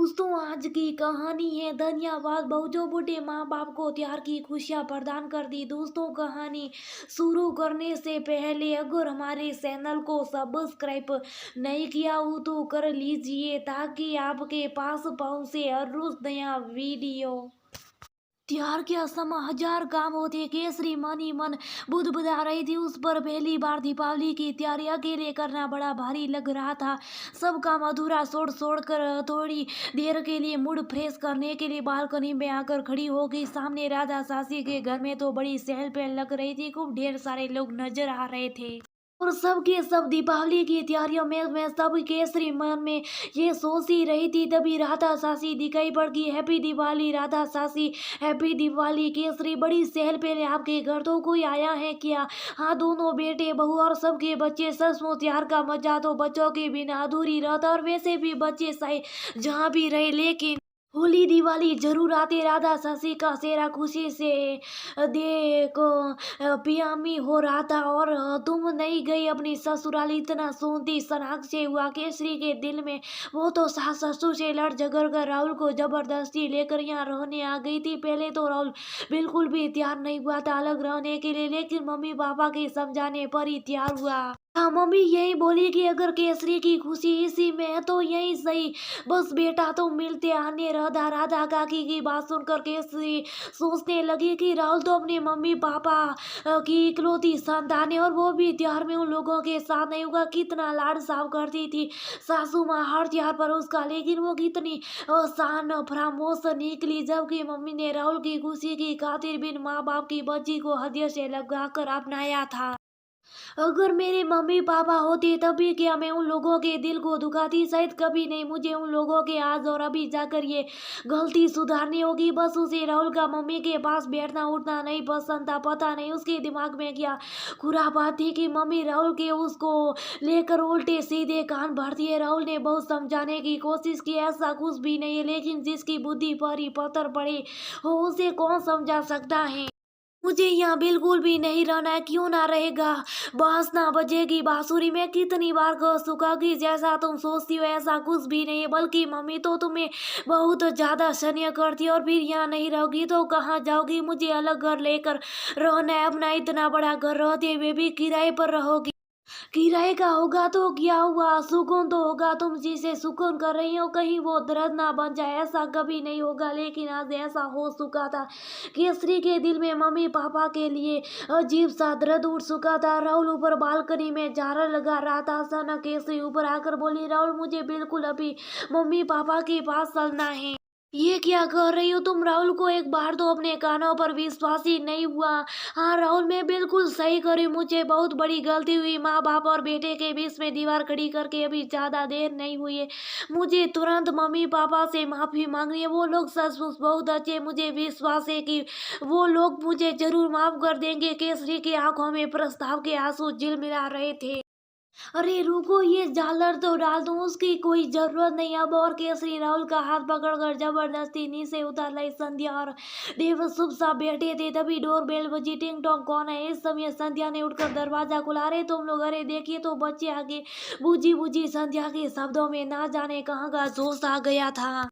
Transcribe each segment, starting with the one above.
दोस्तों, आज की कहानी है धन्यवाद बहु जो बूढ़े माँ बाप को त्योहार की खुशियाँ प्रदान कर दी। दोस्तों, कहानी शुरू करने से पहले अगर हमारे चैनल को सब्सक्राइब नहीं किया हो तो कर लीजिए ताकि आपके पास पहुँचे हर रोज नया वीडियो। त्योहार के समय हजार काम होते। केसरी मन ही मन बुदबुदा रही थी। उस पर पहली बार दीपावली की तैयारी अकेले करना बड़ा भारी लग रहा था। सब काम अधूरा छोड़ कर थोड़ी देर के लिए मूड फ्रेश करने के लिए बालकनी में आकर खड़ी हो गई। सामने राधा सासी के घर में तो बड़ी चहल पहल लग रही थी। खूब ढेर सारे लोग नजर आ रहे थे और सबके सब दीपावली की तैयारियों में मैं सब केसरी मन में ये सोच ही रही थी। तभी राधा सासी दिखाई पड़ गई। हैप्पी दिवाली राधा सासी, हैप्पी दिवाली। केसरी, बड़ी सहल पहले आपके घर तो कोई आया है क्या? हाँ, दोनों बेटे बहू और सबके बच्चे। सचमुच त्योहार का मजा तो बच्चों के बिना अधूरी रहता। और वैसे भी बच्चे चाहे जहाँ भी रहे लेकिन होली दिवाली जरूर आते। राधा शशि का चेहरा खुशी से देख पियामी हो रहा था। और तुम नहीं गई अपनी ससुराल? इतना सुनती सनाक से हुआ केसरी के दिल में। वो तो सास ससुर से लड़ झगड़ कर राहुल को जबरदस्ती लेकर यहाँ रहने आ गई थी। पहले तो राहुल बिल्कुल भी तैयार नहीं हुआ था अलग रहने के लिए, लेकिन मम्मी पापा के समझाने पर ही तैयार हुआ। हाँ, मम्मी यही बोली कि अगर केसरी की खुशी इसी में है तो यही सही। बस बेटा तुम मिलते आने। राधा राधा काकी की बात सुनकर केसरी सोचने लगी कि राहुल तो अपने मम्मी पापा की इकलौती संतान है और वो भी त्योहार में उन लोगों के साथ नहीं होगा। कितना लाड साफ करती थी सासू माँ हर त्योहार पर उसका, लेकिन वो कितनी शान फरामोश निकली जबकि मम्मी ने राहुल की खुशी की खातिर बिन माँ बाप की बच्ची को हृदय से लगाकर अपनाया था। अगर मेरे मम्मी पापा होते तभी क्या मैं उन लोगों के दिल को दुखाती? शायद कभी नहीं। मुझे उन लोगों के आज और अभी जाकर ये गलती सुधारनी होगी। बस उसे राहुल का मम्मी के पास बैठना उठना नहीं पसंद था। पता नहीं उसके दिमाग में क्या खुरापात थी कि मम्मी राहुल के उसको लेकर उल्टे सीधे कान भरती है। राहुल ने बहुत समझाने की कोशिश की ऐसा कुछ भी नहीं है, लेकिन जिसकी बुद्धि पर ही पत्थर पड़े हो उसे कौन समझा सकता है? मुझे यहाँ बिल्कुल भी नहीं रहना है। क्यों ना रहेगा? बांसुरी बजेगी बांसुरी में कितनी बार कह चुका कि जैसा तुम सोचती हो ऐसा कुछ भी नहीं है। बल्कि मम्मी तो तुम्हें बहुत ज्यादा स्नेह करती है। और फिर यहाँ नहीं रहोगी तो कहाँ जाओगी? मुझे अलग घर लेकर रहना है। अपना इतना बड़ा घर रहते हुए भी किराए पर रहोगी? किराए का होगा तो क्या हुआ, सुकून तो होगा। तुम जिसे सुकून कर रही हो कहीं वो दर्द ना बन जाए। ऐसा कभी नहीं होगा, लेकिन आज ऐसा हो चुका था। केसरी के दिल में मम्मी पापा के लिए अजीब सा दर्द उठ चुका था। राहुल ऊपर बालकनी में झाड़ा लगा रहा था। अचानक केसरी ऊपर आकर बोली, राहुल मुझे बिल्कुल अभी मम्मी पापा के पास चलना है। ये क्या कर रही हो तुम? राहुल को एक बार तो अपने कानों पर विश्वास ही नहीं हुआ। हाँ राहुल, मैं बिल्कुल सही करी। मुझे बहुत बड़ी गलती हुई। माँ बाप और बेटे के बीच में दीवार खड़ी करके अभी ज्यादा देर नहीं हुई है। मुझे तुरंत मम्मी पापा से माफी मांगनी है। वो लोग सचमुच बहुत अच्छे। मुझे विश्वास है कि वो लोग मुझे जरूर माफ कर देंगे। केसरी की आंखों में प्रस्ताव के आंसू झिलमिला रहे थे। अरे रुको, ये झालर तो डाल दूं, उसकी कोई जरूरत नहीं अब। और केसरी राहुल का हाथ पकड़कर जबरदस्ती नीचे उतार लाई। संध्या और देव शुभ सा बैठे थे। तभी डोर बेल बजी। टिंग टोंग, कौन है? इस समय संध्या ने उठकर दरवाजा खुला। रहे तुम लोग? अरे देखिए तो बच्चे आगे। बूझी बूझी संध्या के शब्दों में ना जाने कहाँ का जोश आ गया था।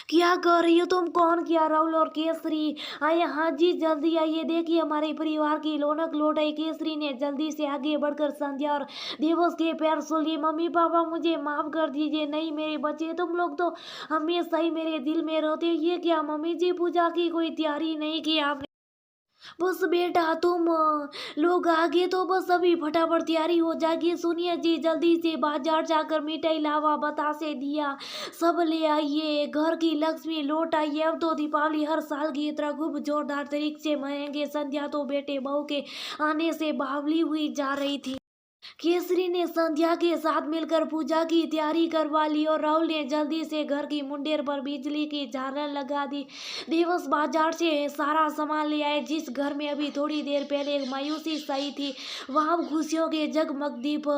क्या कर रही हो तुम? कौन? किया राहुल और केसरी आए? हाँ जी जल्दी आइए, देखिए हमारे परिवार की रौनक लौट आई। केसरी ने जल्दी से आगे बढ़कर संध्या और देवस के पैर छू लिए। मम्मी पापा मुझे माफ कर दीजिए। नहीं मेरे बच्चे, तुम लोग तो हमेशा ही मेरे दिल में रहते। ये क्या मम्मी जी, पूजा की कोई तैयारी नहीं की आपने? बस बेटा तुम लोग आगे तो बस अभी फटाफट तैयारी हो जाएगी। सुनिए जी, जल्दी से बाजार जाकर मिठाई लावा बतासे दिया सब ले आइए। घर की लक्ष्मी लौट आई है। अब तो दीपावली हर साल की तरह खूब जोरदार तरीके से मनाएंगे। संध्या तो बेटे बहू के आने से बावली हुई जा रही थी। केसरी ने संध्या के साथ मिलकर पूजा की तैयारी करवा ली और राहुल ने जल्दी से घर की मुंडेर पर बिजली की झालर लगा दी। दिवस बाजार से सारा सामान ले आए। जिस घर में अभी थोड़ी देर पहले एक मायूसी छाई थी वहां खुशियों के जगमग दीप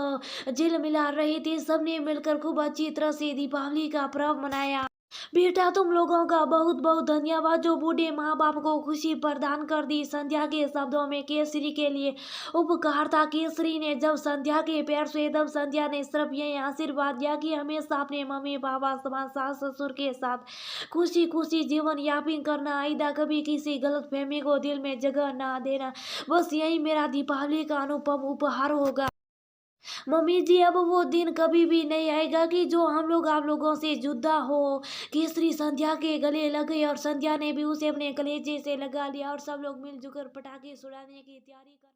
झिलमिला रहे थे। सबने मिलकर खूब अच्छी तरह से दीपावली का पर्व मनाया। बेटा तुम लोगों का बहुत बहुत धन्यवाद जो बूढ़े माँ बाप को खुशी प्रदान कर दी। संध्या के शब्दों में केसरी के लिए उपकार था। केसरी ने जब संध्या के पैर छुए तब संध्या ने सिर्फ यही आशीर्वाद दिया कि हमेशा अपने मम्मी पापा समान सास ससुर के साथ खुशी खुशी जीवन यापन करना। आइंदा कभी किसी गलत फहमी को दिल में जगह ना देना। बस यही मेरा दीपावली का अनुपम उपहार होगा। मम्मी जी अब वो दिन कभी भी नहीं आएगा कि जो हम लोग आप लोगों से जुदा हो। केसरी संध्या के गले लग गई और संध्या ने भी उसे अपने कलेजे से लगा लिया और सब लोग मिलजुल कर पटाखे छुड़ाने की तैयारी कर